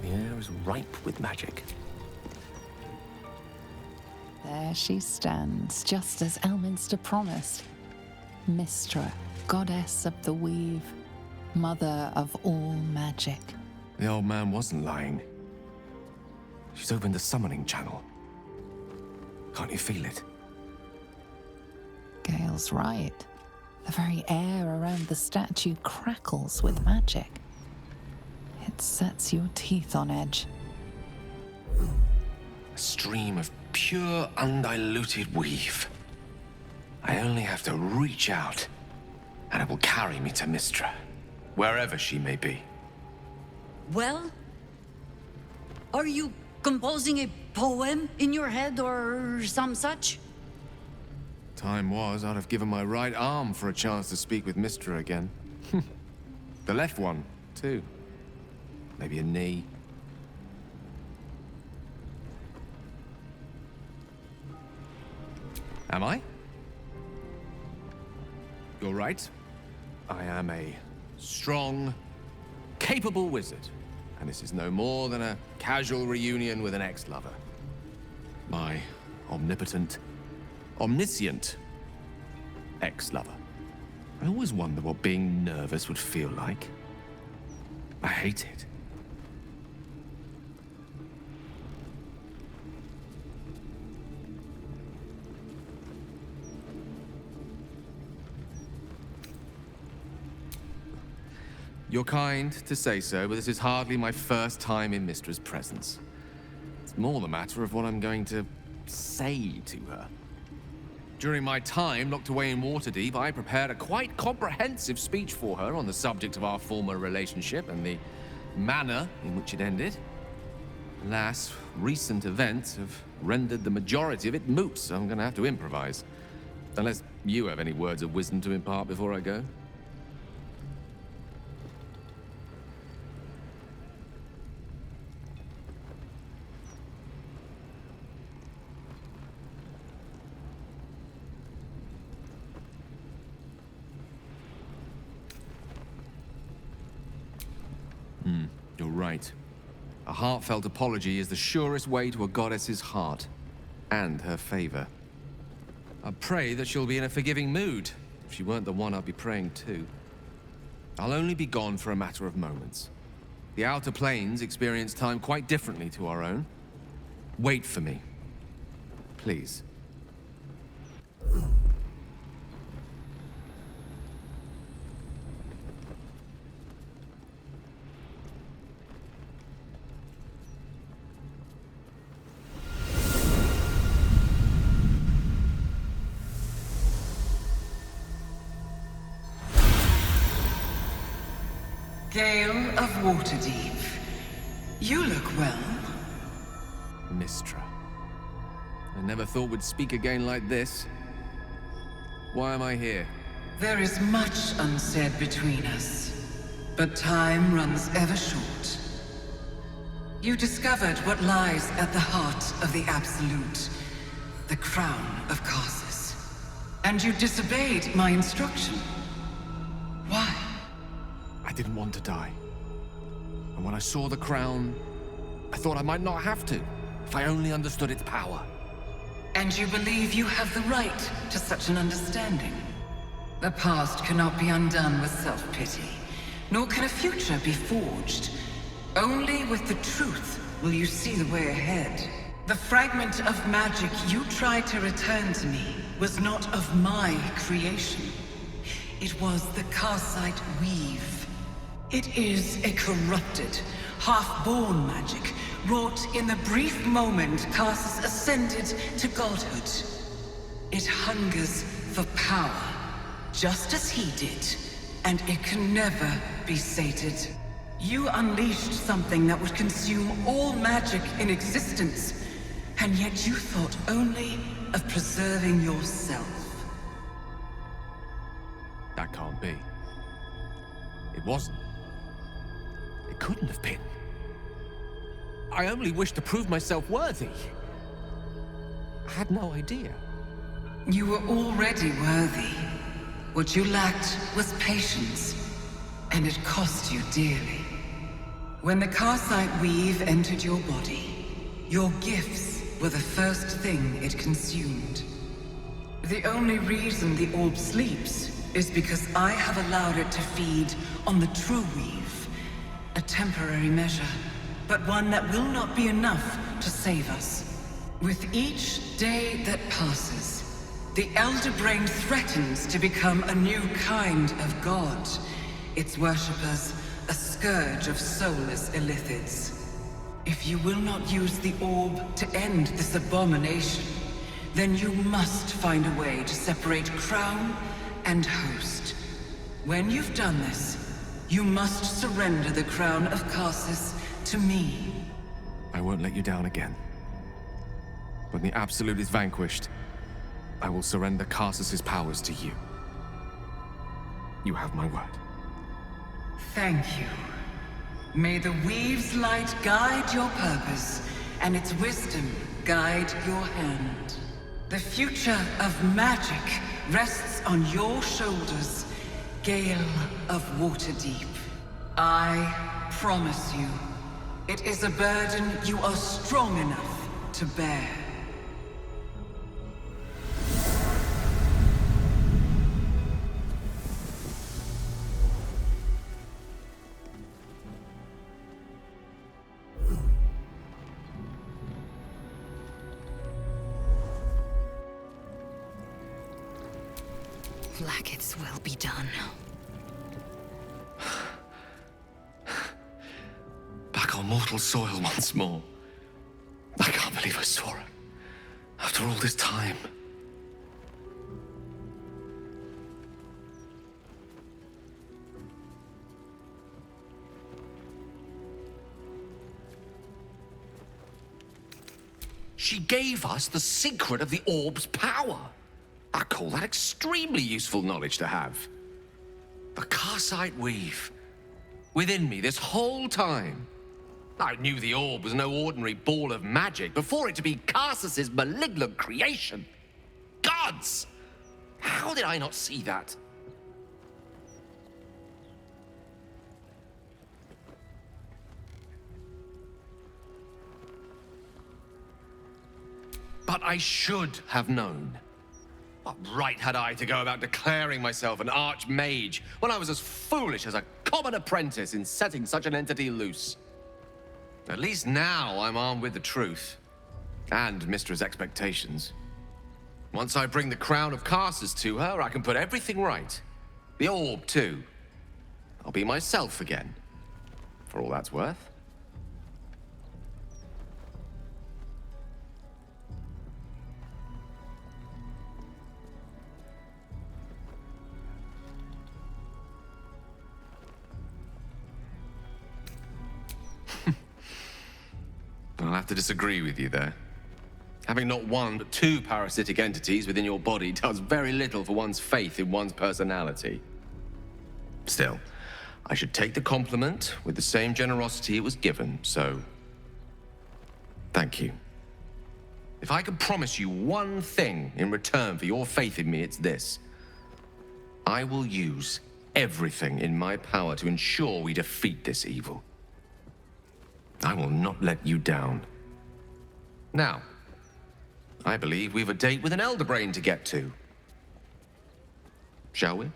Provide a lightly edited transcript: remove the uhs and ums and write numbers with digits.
The air is ripe with magic. There she stands, just as Elminster promised. Mystra, goddess of the weave, mother of all magic. The old man wasn't lying. She's opened the summoning channel. Can't you feel it? Gale's right. The very air around the statue crackles with magic. It sets your teeth on edge. A stream of pure, undiluted weave. I only have to reach out, and it will carry me to Mystra, wherever she may be. Well? Are you composing a poem in your head or some such? Time was, I'd have given my right arm for a chance to speak with Mystra again. The left one, too. Maybe a knee. Am I? You're right. I am a strong, capable wizard. And this is no more than a casual reunion with an ex-lover. My omnipotent, omniscient ex-lover. I always wonder what being nervous would feel like. I hate it. You're kind to say so, but this is hardly my first time in Mystra's presence. It's more the matter of what I'm going to say to her. During my time locked away in Waterdeep, I prepared a quite comprehensive speech for her on the subject of our former relationship and the manner in which it ended. Alas, recent events have rendered the majority of it moot, so I'm going to have to improvise. Unless you have any words of wisdom to impart before I go. You're right. A heartfelt apology is the surest way to a goddess's heart, and her favor. I pray that she'll be in a forgiving mood. If she weren't the one I'd be praying to. I'll only be gone for a matter of moments. The Outer Planes experience time quite differently to our own. Wait for me. Please. Gale of Waterdeep. You look well. Mystra. I never thought we'd speak again like this. Why am I here? There is much unsaid between us, but time runs ever short. You discovered what lies at the heart of the Absolute, the crown of Karsus. And you disobeyed my instruction. Why? I didn't want to die. And when I saw the crown, I thought I might not have to, if I only understood its power. And you believe you have the right to such an understanding? The past cannot be undone with self-pity, nor can a future be forged. Only with the truth will you see the way ahead. The fragment of magic you tried to return to me was not of my creation. It was the Karsite weave. It is a corrupted, half-born magic, wrought in the brief moment Karsus ascended to godhood. It hungers for power, just as he did, and it can never be sated. You unleashed something that would consume all magic in existence, and yet you thought only of preserving yourself. That can't be. It wasn't. It couldn't have been. I only wished to prove myself worthy. I had no idea. You were already worthy. What you lacked was patience, and it cost you dearly. When the Karsite weave entered your body, your gifts were the first thing it consumed. The only reason the orb sleeps is because I have allowed it to feed on the true weave. A temporary measure, but one that will not be enough to save us. With each day that passes, the Elder Brain threatens to become a new kind of god. Its worshippers, a scourge of soulless illithids. If you will not use the orb to end this abomination, then you must find a way to separate crown and host. When you've done this, you must surrender the crown of Karsus to me. I won't let you down again. When the Absolute is vanquished, I will surrender Karsus's powers to you. You have my word. Thank you. May the Weave's light guide your purpose, and its wisdom guide your hand. The future of magic rests on your shoulders, Gale of Waterdeep. I promise you, it is a burden you are strong enough to bear. Blacket's will be done. Back on mortal soil once more. I can't believe I saw her. After all this time. She gave us the secret of the orb's power. I call that extremely useful knowledge to have. The Karsite weave. Within me this whole time. I knew the orb was no ordinary ball of magic before it to be Karsus's malignant creation. Gods! How did I not see that? But I should have known. What right had I to go about declaring myself an archmage when I was as foolish as a common apprentice in setting such an entity loose? At least now I'm armed with the truth, and Mystra's expectations. Once I bring the crown of Karsus to her, I can put everything right. The orb, too. I'll be myself again, for all that's worth. I'll have to disagree with you there. Having not one but two parasitic entities within your body does very little for one's faith in one's personality. Still, I should take the compliment with the same generosity it was given, so... thank you. If I could promise you one thing in return for your faith in me, it's this. I will use everything in my power to ensure we defeat this evil. I will not let you down. Now, I believe we've a date with an Elder Brain to get to. Shall we?